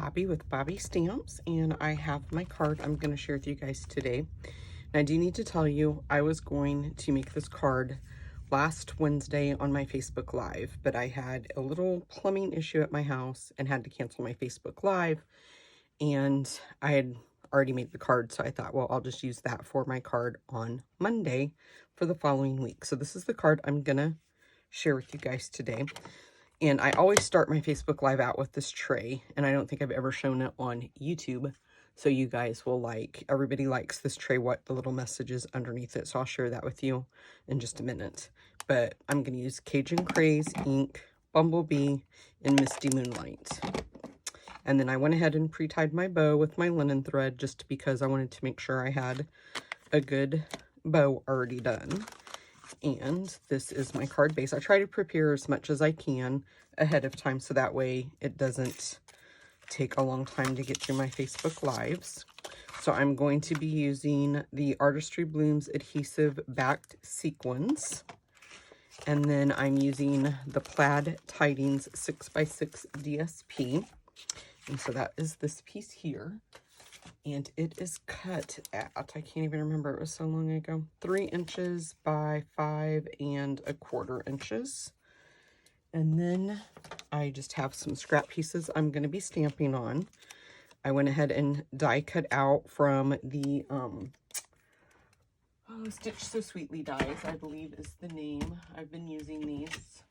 Bobby with Bobby Stamps, and I have my card I'm going to share with you guys today. And I do need to tell you, I was going to make this card last Wednesday on my Facebook Live, but I had a little plumbing issue at my house and had to cancel my Facebook Live, and I had already made the card, so I thought, well, I'll just use that for my card on Monday for the following week. So this is the card I'm going to share with you guys today. And I always start my Facebook Live out with this tray, and I don't think I've ever shown it on YouTube. So you guys will like, everybody likes this tray, what the little message is underneath it. So I'll share that with you in just a minute. But I'm going to use Cajun Craze ink, Bumblebee, and Misty Moonlight. And then I went ahead and pre-tied my bow with my linen thread just because I wanted to make sure I had a good bow already done. And this is my card base. I try to prepare as much as I can ahead of time so that way it doesn't take a long time to get through my Facebook Lives. So I'm going to be using the Artistry Blooms Adhesive Backed Sequins. And then I'm using the Plaid Tidings 6x6 DSP. And so that is this piece here. And it is cut at, I can't even remember, it was so long ago, 3 inches by 5¼ inches. And then I just have some scrap pieces I'm going to be stamping on. I went ahead and die cut out from the Stitch So Sweetly dies, I believe is the name. I've been using these,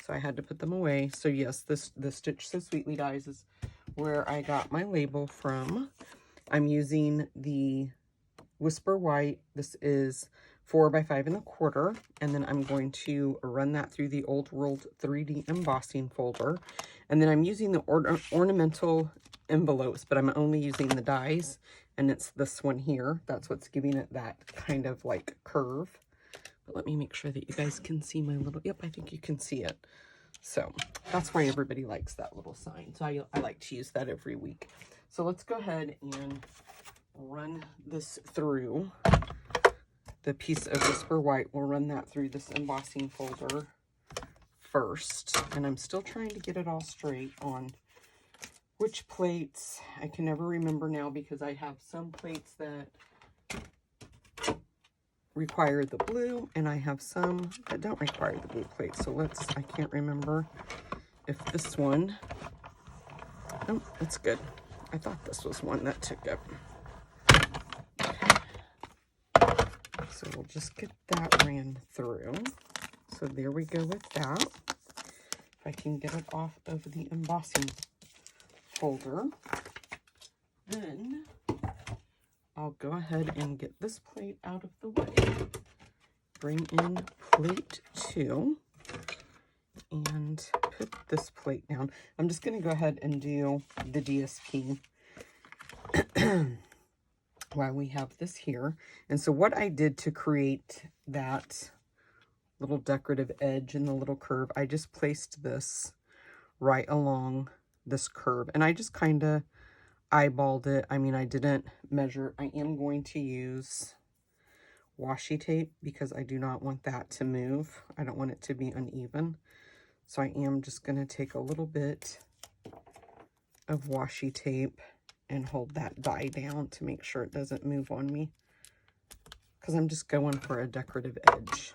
so I had to put them away. So yes, the Stitch So Sweetly dies is where I got my label from. I'm using the Whisper White. This is 4 by 5¼ and then I'm going to run that through the Old World 3D embossing folder. And then I'm using the ornamental envelopes, but I'm only using the dies, and it's this one here. That's what's giving it that kind of like curve. But let me make sure that you guys can see my little, yep, I think you can see it. So that's why everybody likes that little sign. So I like to use that every week. So let's go ahead and run this through the piece of Whisper White. We'll run that through this embossing folder first. And I'm still trying to get it all straight on which plates. I can never remember now because I have some plates that require the blue and I have some that don't require the blue plate. So I can't remember if this one, oh, that's good. I thought this was one that took up. So we'll just get that ran through. So there we go with that. If I can get it off of the embossing folder, then I'll go ahead and get this plate out of the way. Bring in plate 2 and put this plate down. I'm just going to go ahead and do the DSP while we have this here. And so what I did to create that little decorative edge and the little curve, I just placed this right along this curve. And I just kind of eyeballed it. I mean, I didn't measure. I am going to use washi tape because I do not want that to move. I don't want it to be uneven. So I am just going to take a little bit of washi tape and hold that die down to make sure it doesn't move on me, because I'm just going for a decorative edge.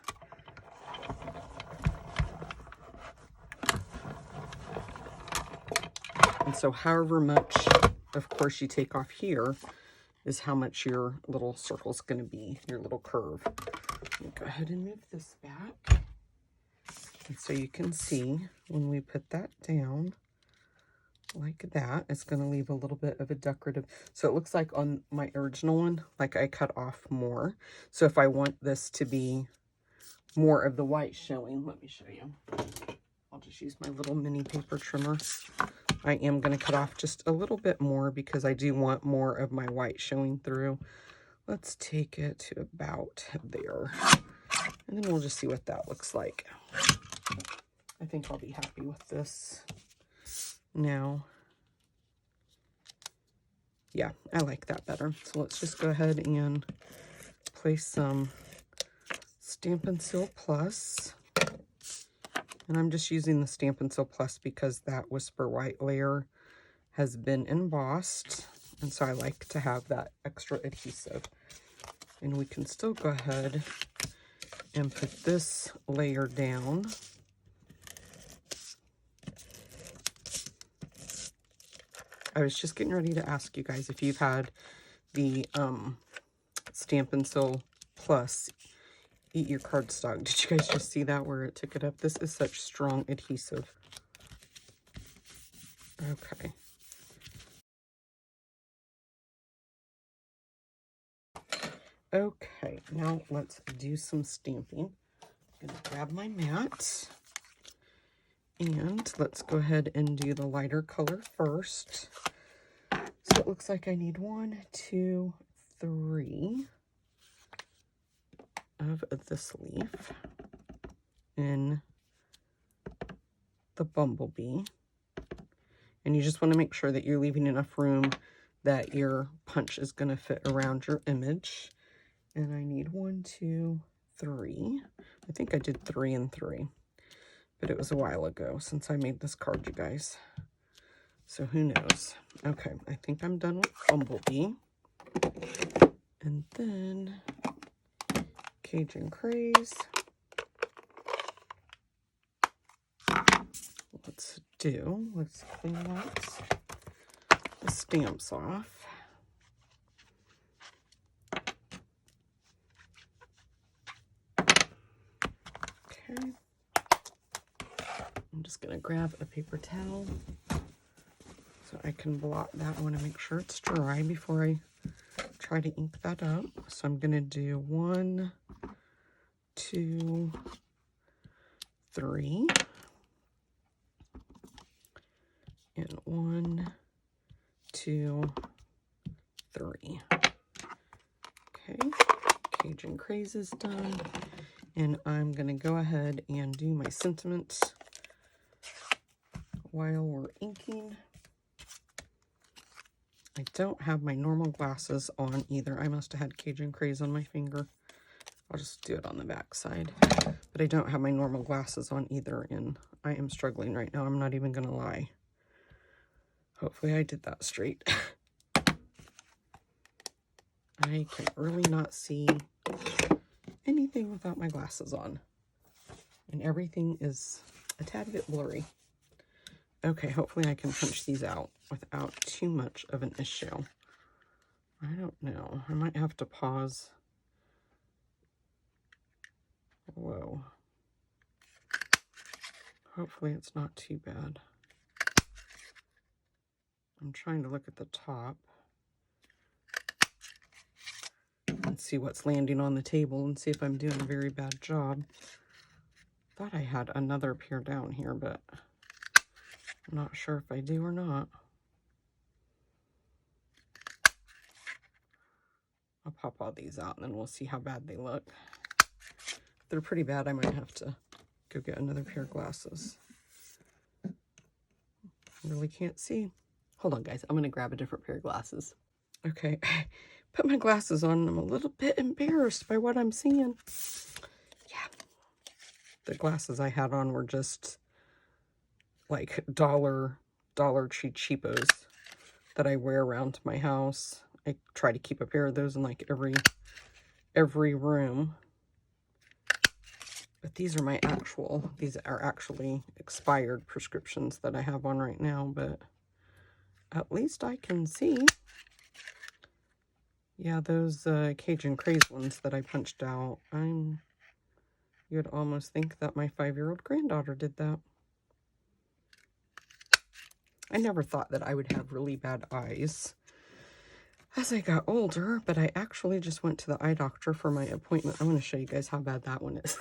And so however much, of course, you take off here is how much your little circle is going to be, your little curve. Let me go ahead and move this back. And so you can see when we put that down like that, it's going to leave a little bit of a decorative. So it looks like on my original one, like I cut off more. So if I want this to be more of the white showing, let me show you. I'll just use my little mini paper trimmer. I am going to cut off just a little bit more because I do want more of my white showing through. Let's take it to about there. And then we'll just see what that looks like. I think I'll be happy with this now. Yeah, I like that better. So let's just go ahead and place some Stampin' Seal Plus. And I'm just using the Stampin' Seal Plus because that Whisper White layer has been embossed, and so I like to have that extra adhesive. And we can still go ahead and put this layer down. I was just getting ready to ask you guys if you've had the Stampin' Seal Plus Eat Your Cardstock. Did you guys just see that where it took it up? This is such strong adhesive. Okay. Okay, now let's do some stamping. I'm going to grab my mat. And let's go ahead and do the lighter color first. So it looks like I need 1, 2, 3 of this leaf in the bumblebee. And you just want to make sure that you're leaving enough room that your punch is going to fit around your image. And I need 1, 2, 3. I think I did 3 and 3. But it was a while ago since I made this card, you guys. So who knows? Okay, I think I'm done with Bumblebee. And then Cajun Craze. Let's clean out the stamps off. Okay. I'm just going to grab a paper towel so I can blot that. I want to make sure it's dry before I try to ink that up. So I'm going to do 1, 2, 3. And 1, 2, 3. Okay, Cajun Craze is done. And I'm going to go ahead and do my sentiment while we're inking. I don't have my normal glasses on either. I must have had Cajun Craze on my finger. I'll just do it on the back side. But I don't have my normal glasses on either, and I am struggling right now. I'm not even going to lie. Hopefully I did that straight. I can really not see anything without my glasses on. And everything is a tad bit blurry. Okay, hopefully I can punch these out without too much of an issue. I don't know. I might have to pause. Whoa. Hopefully it's not too bad. I'm trying to look at the top and see what's landing on the table and see if I'm doing a very bad job. Thought I had another pair down here, but I'm not sure if I do or not. I'll pop all these out and then we'll see how bad they look. If they're pretty bad, I might have to go get another pair of glasses. Really can't see. Hold on, guys. I'm going to grab a different pair of glasses. Okay, I put my glasses on and I'm a little bit embarrassed by what I'm seeing. Yeah. The glasses I had on were just like Dollar Tree cheapos that I wear around my house. I try to keep a pair of those in like every room. But these are actually expired prescriptions that I have on right now, but at least I can see. Yeah, those Cajun Craze ones that I punched out, you'd almost think that my 5-year-old granddaughter did that. I never thought that I would have really bad eyes as I got older, but I actually just went to the eye doctor for my appointment. I'm going to show you guys how bad that one is.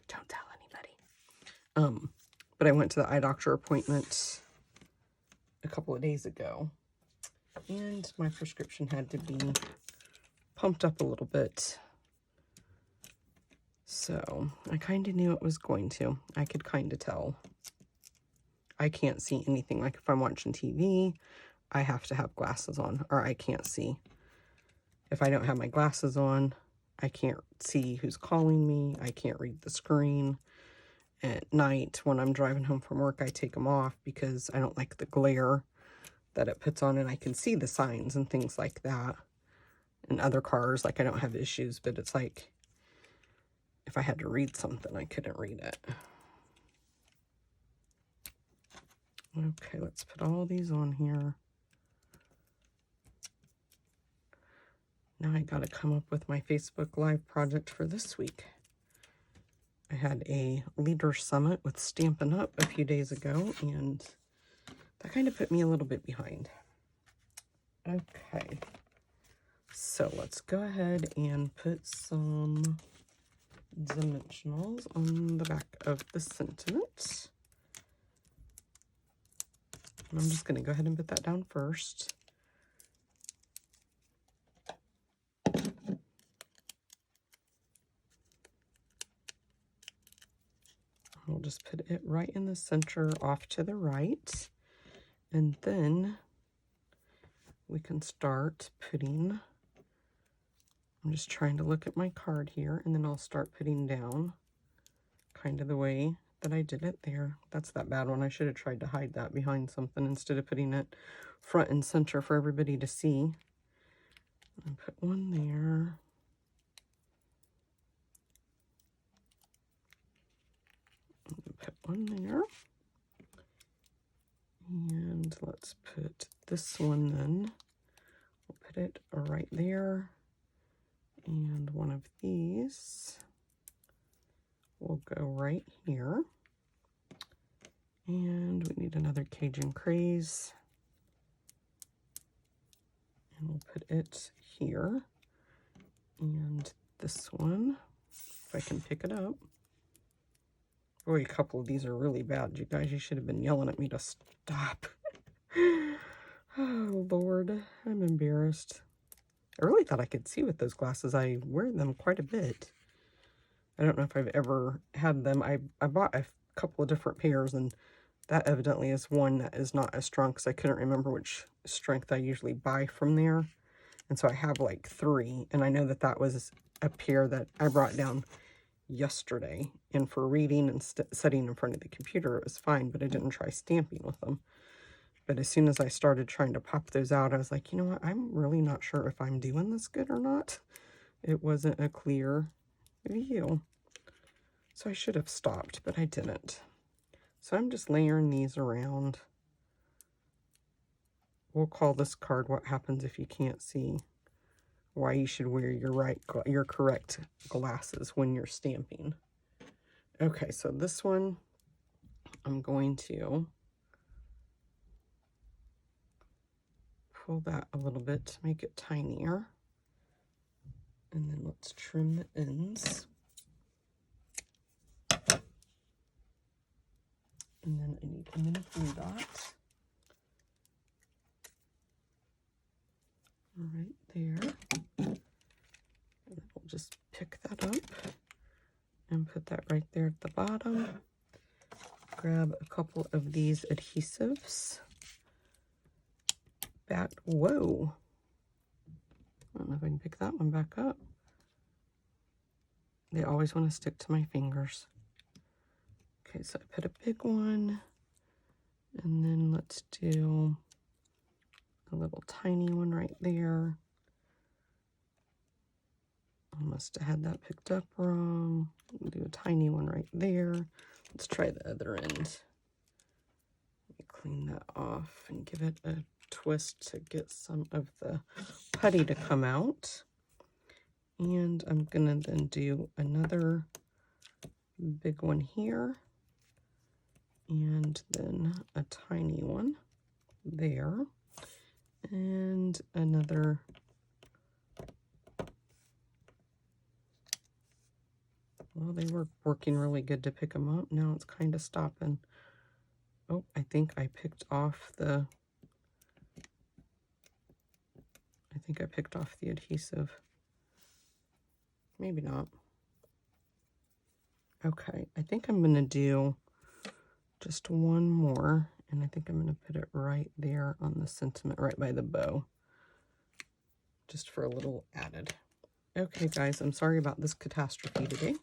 Don't tell anybody. But I went to the eye doctor appointment a couple of days ago, and my prescription had to be pumped up a little bit. So I kind of knew it was going to. I could kind of tell. I can't see anything. Like if I'm watching TV, I have to have glasses on or I can't see. If I don't have my glasses on, I can't see who's calling me. I can't read the screen. At night, when I'm driving home from work, I take them off because I don't like the glare that it puts on, and I can see the signs and things like that. In other cars, like I don't have issues, but it's like if I had to read something, I couldn't read it. Okay, let's put all these on here. Now I gotta come up with my Facebook Live project for this week. I had a leader summit with Stampin' Up! A few days ago, and that kind of put me a little bit behind. Okay, so let's go ahead and put some dimensionals on the back of the sentiment. And I'm just going to go ahead and put that down first. I'll just put it right in the center off to the right. And then we can start putting, I'm just trying to look at my card here, and then I'll start putting down kind of the way that I did it there. That's that bad one. I should have tried to hide that behind something instead of putting it front and center for everybody to see. And put one there. And put one there. And let's put this one then. We'll put it right there. And one of these will go right here. And we need another Cajun Craze. And we'll put it here. And this one, if I can pick it up. Boy, a couple of these are really bad. You guys, you should have been yelling at me to stop. Oh, Lord, I'm embarrassed. I really thought I could see with those glasses. I wear them quite a bit. I don't know if I've ever had them. I bought a couple of different pairs, and that evidently is one that is not as strong because I couldn't remember which strength I usually buy from there. And so I have like 3, and I know that that was a pair that I brought down yesterday. And for reading and sitting in front of the computer, it was fine, but I didn't try stamping with them. But as soon as I started trying to pop those out, I was like, you know what? I'm really not sure if I'm doing this good or not. It wasn't a clear view. So I should have stopped, but I didn't. So I'm just layering these around. We'll call this card What Happens If You Can't See. Why you should wear your correct glasses when you're stamping. Okay, so this one, I'm going to pull that a little bit to make it tinier. And then let's trim the ends. And then I need a mini blue dot. Right there. And we'll just pick that up and put that right there at the bottom. Grab a couple of these adhesives. Whoa. I don't know if I can pick that one back up. They always want to stick to my fingers. Okay, so I put a big one. And then let's do a little tiny one right there. I must have had that picked up wrong. We'll do a tiny one right there. Let's try the other end. Let me clean that off and give it a twist to get some of the putty to come out. And I'm gonna then do another big one here. And then a tiny one there. And another well, they were working really good to pick them up. Now it's kind of stopping. Oh, I think I picked off the adhesive. Maybe not. Okay, I think I'm going to do just one more, and I think I'm going to put it right there on the sentiment, right by the bow, just for a little added. Okay, guys, I'm sorry about this catastrophe today.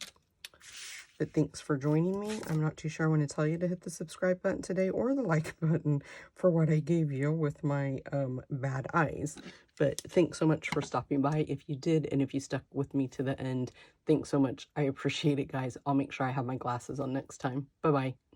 But thanks for joining me. I'm not too sure I want to tell you to hit the subscribe button today or the like button for what I gave you with my bad eyes. But thanks so much for stopping by if you did, and if you stuck with me to the end. Thanks so much. I appreciate it, guys. I'll make sure I have my glasses on next time. Bye-bye.